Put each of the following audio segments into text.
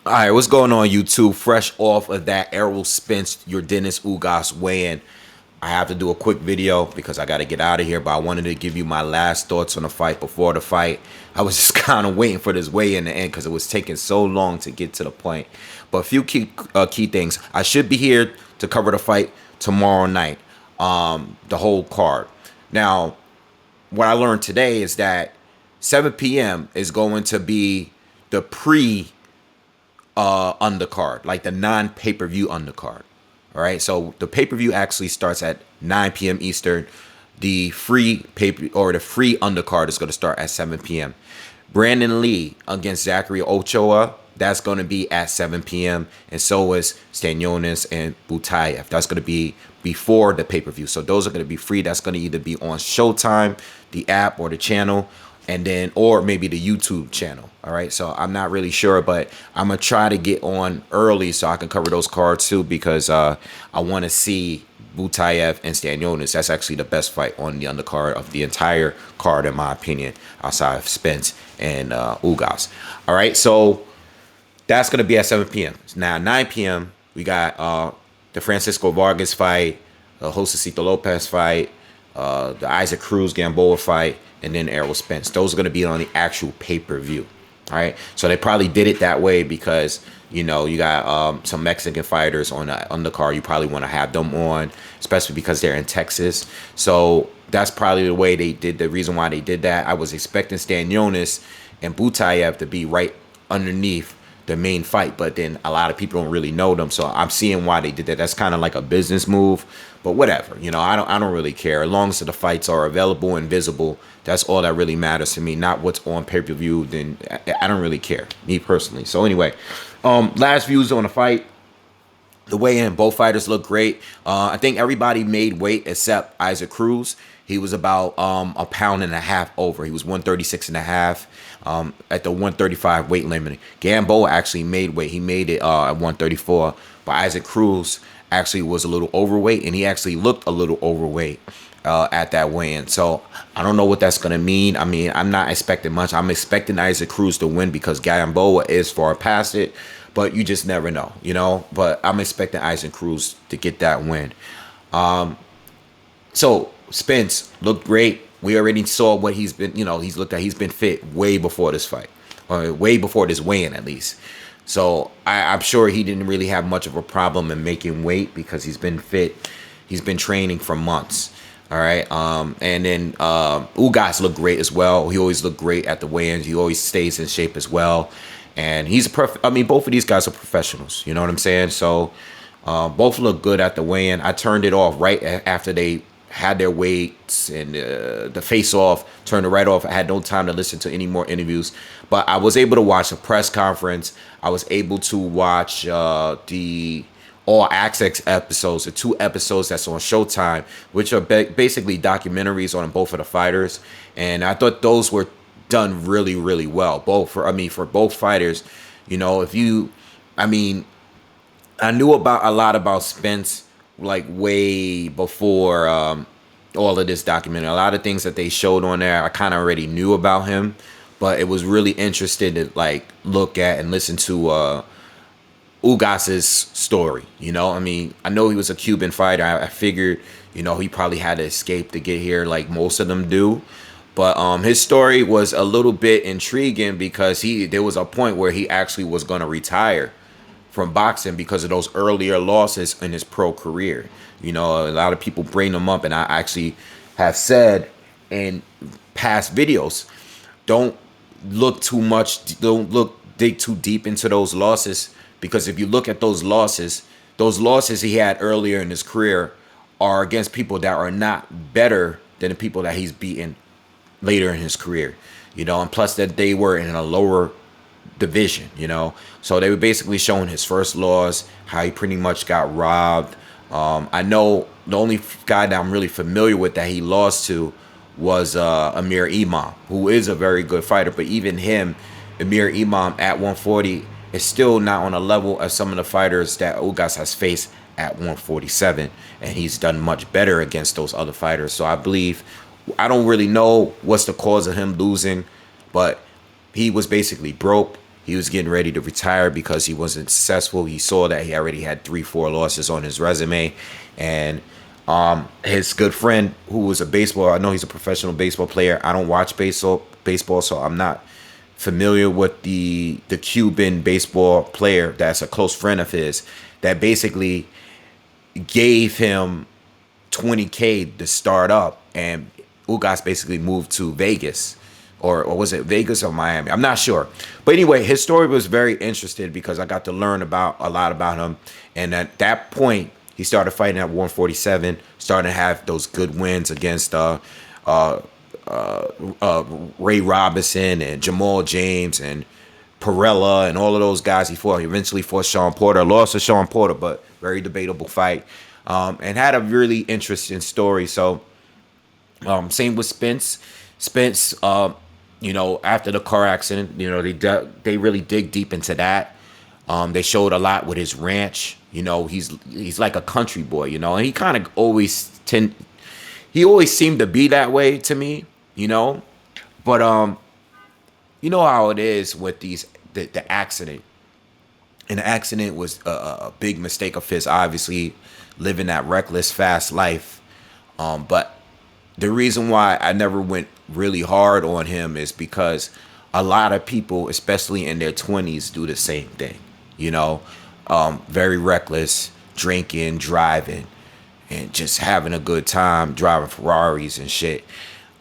All right, what's going on, YouTube? Fresh off of that Errol Spence, your Dennis Ugas weigh-in. I have to do a quick video because I got to get out of here, but I wanted to give you my last thoughts on the fight before the fight. I was just kind of waiting for this weigh-in to end because it was taking so long to get to the point. But a few key things. I should be here to cover the fight tomorrow night, the whole card. Now, what I learned today is that 7 p.m. is going to be the undercard, like the non-pay-per-view undercard. All right, so the pay-per-view actually starts at 9 p.m. Eastern. The free undercard is going to start at 7 p.m. Brandon Lee against Zachary Ochoa, that's going to be at 7 p.m. And so is Stanionis and Butayev. That's going to be before the pay-per-view. So those are going to be free. That's going to either be on Showtime, the app, or the channel, and then or maybe the YouTube channel. All right, so I'm not really sure, but I'm gonna try to get on early so I can cover those cards too, because I want to see Butayev and Stanionis. That's actually the best fight on the undercard of the entire card, in my opinion, outside of Spence and Ugas. All right, so that's gonna be at 7 p.m. Now 9 p.m. we got the Francisco Vargas fight, the Josecito Lopez fight, the Isaac Cruz Gamboa fight, and then Errol Spence. Those are going to be on the actual pay-per-view. All right, so they probably did it that way because you got some Mexican fighters on the undercard. You probably want to have them on, especially because they're in Texas. So that's probably the way they did. The reason why they did that. I was expecting Stanionis and Butayev to be right underneath the main fight, but then a lot of people don't really know them, so I'm seeing why they did that. That's kind of like a business move, but whatever. I don't really care as long as the fights are available and visible. That's all that really matters to me, not what's on pay-per-view. Then I don't really care, me personally. So anyway, last views on the fight. The weigh-in, both fighters look great. I think everybody made weight except Isaac Cruz. He was about a pound and a half over. He was 136 and a half at the 135 weight limit. Gamboa actually made weight. He made it at 134. But Isaac Cruz actually was a little overweight, and he actually looked a little overweight at that weigh-in. So I don't know what that's going to mean. I mean, I'm not expecting much. I'm expecting Isaac Cruz to win because Gamboa is far past it. But you just never know, But I'm expecting Isaac Cruz to get that win. So Spence looked great. We already saw what he's been, he's been fit way before this fight, or way before this weigh-in at least. So I'm sure he didn't really have much of a problem in making weight because he's been fit. He's been training for months. All right. And then Ugas looked great as well. He always looked great at the weigh-ins. He always stays in shape as well. And he's both of these guys are professionals. You know what I'm saying? So both look good at the weigh-in. I turned it off right after they had their weights and the face-off. Turned it right off. I had no time to listen to any more interviews. But I was able to watch the press conference. I was able to watch the All Access episodes, the 2 episodes that's on Showtime, which are basically documentaries on both of the fighters. And I thought those were done really, really well. For both fighters, I knew a lot about Spence like way before all of this documentary. A lot of things that they showed on there, I kind of already knew about him, but it was really interesting to like look at and listen to Ugas's story. I know he was a Cuban fighter. I figured, he probably had to escape to get here like most of them do. But his story was a little bit intriguing because there was a point where he actually was going to retire from boxing because of those earlier losses in his pro career. A lot of people bring them up, and I actually have said in past videos, don't dig too deep into those losses, because if you look at those losses he had earlier in his career are against people that are not better than the people that he's beaten later in his career, and plus that they were in a lower division, so they were basically showing his first loss, how he pretty much got robbed. I know the only guy that I'm really familiar with that he lost to was Amir Imam, who is a very good fighter, but even him, Amir Imam at 140 is still not on a level of some of the fighters that Ugas has faced at 147, and he's done much better against those other fighters. So I don't really know what's the cause of him losing, but he was basically broke. He was getting ready to retire because he wasn't successful. He saw that he already had 3, 4 losses on his resume, and his good friend, who was a baseball, I know he's a professional baseball player. I don't watch baseball, so I'm not familiar with the Cuban baseball player that's a close friend of his that basically gave him 20K to start up, and Ugas basically moved to Vegas, or was it Vegas or Miami? I'm not sure. But anyway, his story was very interesting because I got to learn about a lot about him. And at that point, he started fighting at 147, starting to have those good wins against Ray Robinson and Jamal James and Perella and all of those guys he fought. He eventually fought Sean Porter, lost to Sean Porter, but very debatable fight, and had a really interesting story. So same with Spence. Spence, after the car accident, they really dig deep into that. They showed a lot with his ranch. He's like a country boy, and he kind of he always seemed to be that way to me, But you know how it is with the accident. And the accident was a big mistake of his, obviously, living that reckless, fast life. But the reason why I never went really hard on him is because a lot of people, especially in their 20s, do the same thing. Very reckless, drinking, driving, and just having a good time, driving Ferraris and shit.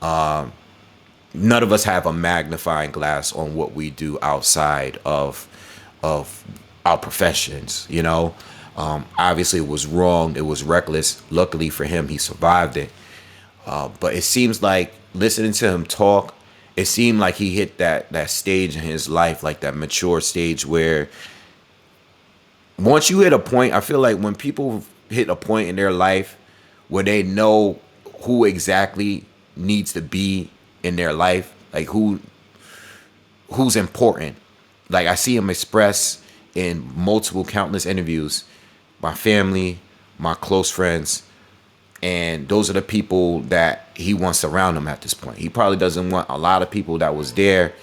None of us have a magnifying glass on what we do outside of our professions. Obviously it was wrong, it was reckless. Luckily for him, he survived it. But it seems like, listening to him talk, it seemed like he hit that stage in his life, like that mature stage where once you hit a point, I feel like when people hit a point in their life where they know who exactly needs to be in their life, like who's important. Like I see him express in multiple countless interviews, my family, my close friends, and those are the people that he wants around him at this point. He probably doesn't want a lot of people that was there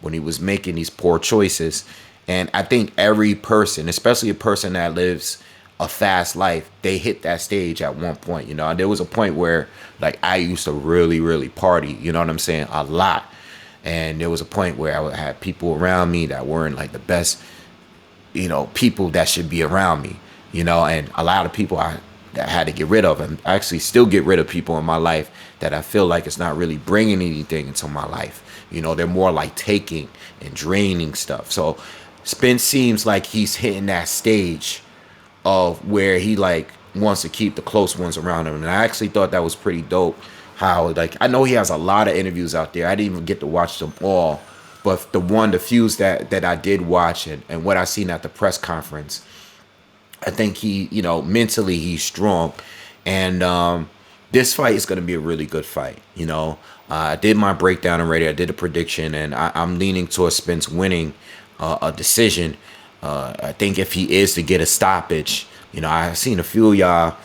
when he was making these poor choices. And I think every person, especially a person that lives a fast life, they hit that stage at one point. There was a point where, like, I used to really, really party, you know what I'm saying, a lot. And there was a point where I would have people around me that weren't like the best, people that should be around me, and a lot of people that I had to get rid of. And I actually still get rid of people in my life that I feel like it's not really bringing anything into my life. They're more like taking and draining stuff. So Spence seems like he's hitting that stage of where he like wants to keep the close ones around him. And I actually thought that was pretty dope. How, like, I know he has a lot of interviews out there. I didn't even get to watch them all. But the few that I did watch and what I seen at the press conference, I think he, mentally he's strong. And this fight is going to be a really good fight. I did my breakdown already. I did a prediction, and I'm leaning towards Spence winning a decision. I think if he is to get a stoppage, I've seen a few of y'all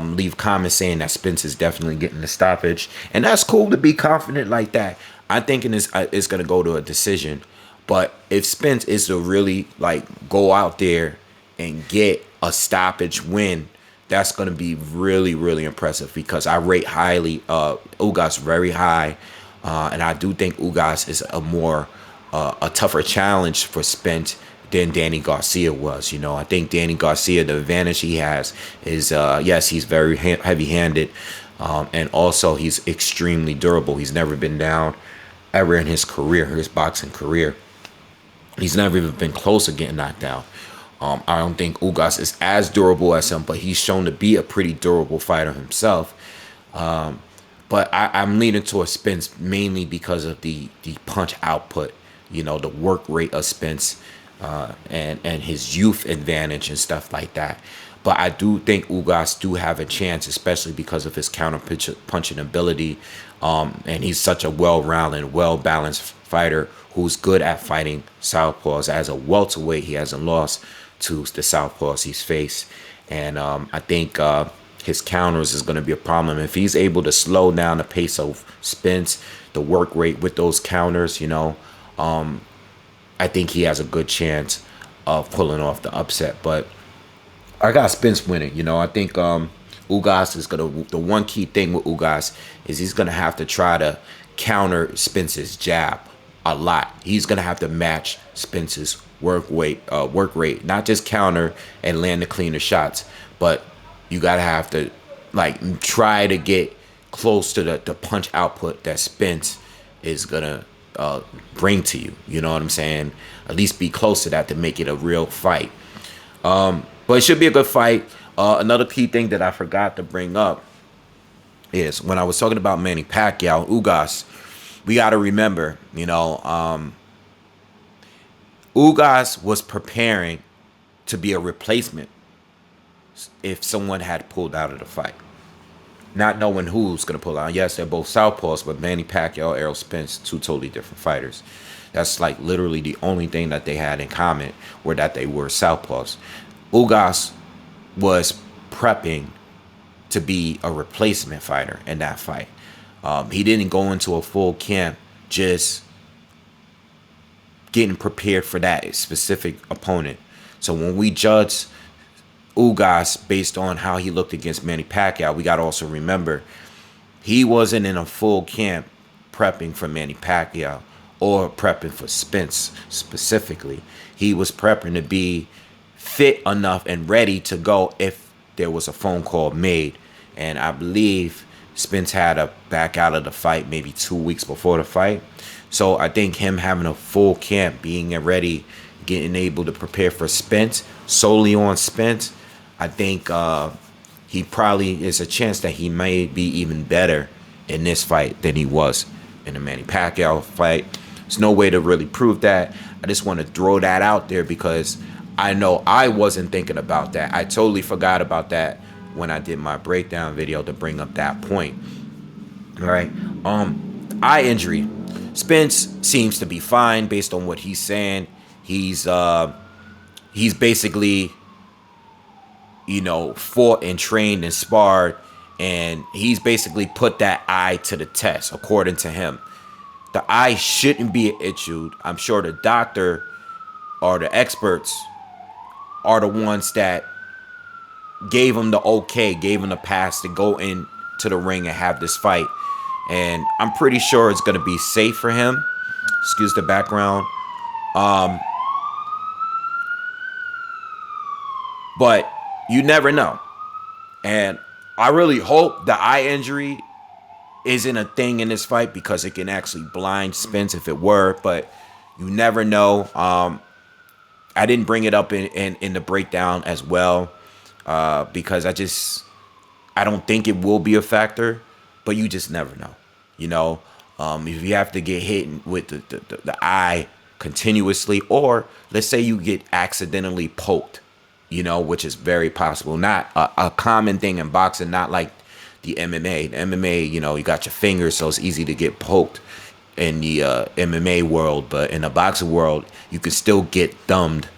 leave comments saying that Spence is definitely getting the stoppage, and that's cool to be confident like that. I'm thinking it's going to go to a decision. But if Spence is to really like go out there and get a stoppage win, that's going to be really, really impressive, because I rate highly Ugas very high, and I do think Ugas is a tougher challenge for Spence than Danny Garcia was. I think Danny Garcia, the advantage he has is, yes, he's very heavy-handed, and also he's extremely durable. He's never been down ever in his career, his boxing career. He's never even been close to getting knocked down. I don't think Ugas is as durable as him, but he's shown to be a pretty durable fighter himself. But I'm leaning towards Spence mainly because of the punch output, the work rate of Spence, and his youth advantage and stuff like that. But I do think Ugas do have a chance, especially because of his counter punching ability. And he's such a well-rounded, well-balanced fighter who's good at fighting southpaws. As a welterweight, he hasn't lost to the southpaws he's faced. And I think his counters is going to be a problem. If he's able to slow down the pace of Spence, the work rate with those counters, I think he has a good chance of pulling off the upset. But I got Spence winning. I think Ugas is gonna. The one key thing with Ugas is he's gonna have to try to counter Spence's jab a lot. He's gonna have to match Spence's work rate, not just counter and land the cleaner shots, but you gotta have to like try to get close to the punch output that Spence is gonna bring to you. You know what I'm saying? At least be close to that to make it a real fight. But it should be a good fight. Another key thing that I forgot to bring up is when I was talking about Manny Pacquiao, Ugas, we got to remember, Ugas was preparing to be a replacement if someone had pulled out of the fight. Not knowing who's going to pull out. Yes, they're both southpaws, but Manny Pacquiao, Errol Spence, two totally different fighters. That's like literally the only thing that they had in common were that they were southpaws. Ugas was prepping to be a replacement fighter in that fight. He didn't go into a full camp just getting prepared for that specific opponent. So when we judge Ugas based on how he looked against Manny Pacquiao, we got to also remember he wasn't in a full camp prepping for Manny Pacquiao or prepping for Spence specifically. He was prepping to be fit enough and ready to go if there was a phone call made. And I believe Spence had to back out of the fight maybe 2 weeks before the fight. So I think him having a full camp, being ready, getting able to prepare for Spence, solely on Spence, I think he probably is a chance that he may be even better in this fight than he was in the Manny Pacquiao fight. There's no way to really prove that. I just want to throw that out there because I know I wasn't thinking about that. I totally forgot about that when I did my breakdown video to bring up that point. All right. Eye injury. Spence seems to be fine based on what he's saying. He's basically, fought and trained and sparred, and he's basically put that eye to the test, according to him. The eye shouldn't be issued. I'm sure the doctor or the experts are the ones that gave him the okay, gave him the pass to go into the ring and have this fight. And I'm pretty sure it's going to be safe for him. Excuse the background. But you never know. And I really hope the eye injury isn't a thing in this fight because it can actually blind Spence if it were. But you never know. I didn't bring it up in the breakdown as well because I don't think it will be a factor, but you just never know. If you have to get hit with the eye continuously, or let's say you get accidentally poked, which is very possible. Not a common thing in boxing, not like the MMA. The MMA, you got your fingers, so it's easy to get poked in the MMA world, but in the boxing world, you can still get thumbed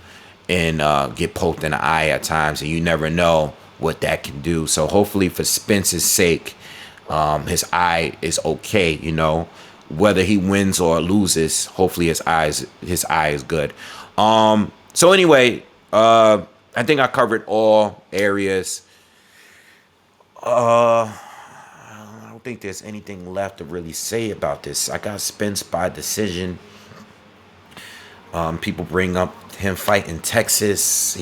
and get poked in the eye at times, and you never know what that can do. So hopefully for Spence's sake, his eye is okay, whether he wins or loses, hopefully his eye is good. So anyway, I think I covered all areas. I don't think there's anything left to really say about this. I got Spence by decision. People bring up him fighting Texas,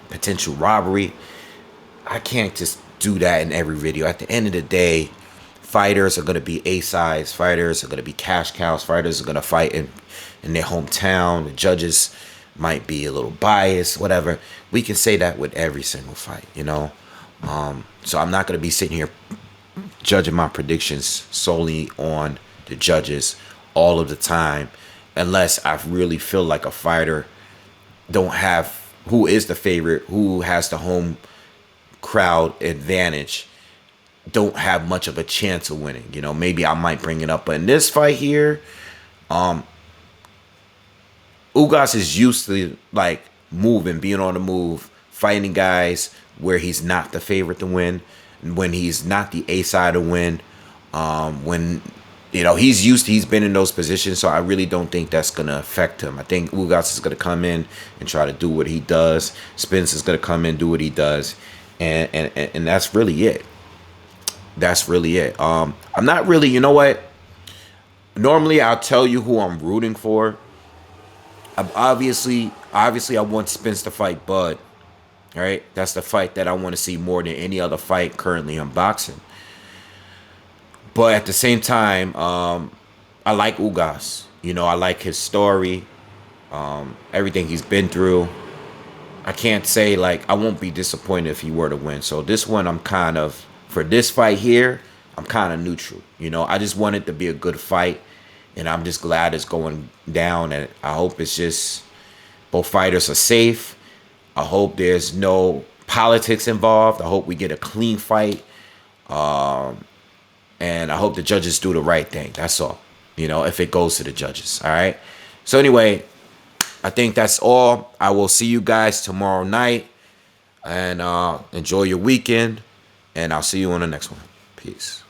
potential robbery. I can't just do that in every video. At the end of the day, fighters are going to be A-sides. Fighters are going to be cash cows. Fighters are going to fight in their hometown. The judges might be a little biased, whatever. We can say that with every single fight, So I'm not going to be sitting here judging my predictions solely on the judges all of the time, unless I really feel like a fighter who is the favorite, who has the home crowd advantage, don't have much of a chance of winning. Maybe I might bring it up. But in this fight here, Ugas is used to like moving, being on the move, fighting guys where he's not the favorite to win, when he's not the A side to win, when he's been in those positions, so I really don't think that's gonna affect him. I think Ugas is gonna come in and try to do what he does. Spence is gonna come in, do what he does, and that's really it. That's really it. I'm not really, you know what? Normally I'll tell you who I'm rooting for. Obviously I want Spence to fight Bud. All right, that's the fight that I want to see more than any other fight currently in boxing. But at the same time, I like Ugas. I like his story, everything he's been through. I can't say like I won't be disappointed if he were to win. So this one, for this fight here, I'm kind of neutral. I just want it to be a good fight, and I'm just glad it's going down. And I hope it's just both fighters are safe. I hope there's no politics involved. I hope we get a clean fight. And I hope the judges do the right thing. That's all. If it goes to the judges. All right. So anyway, I think that's all. I will see you guys tomorrow night. And enjoy your weekend. And I'll see you on the next one. Peace.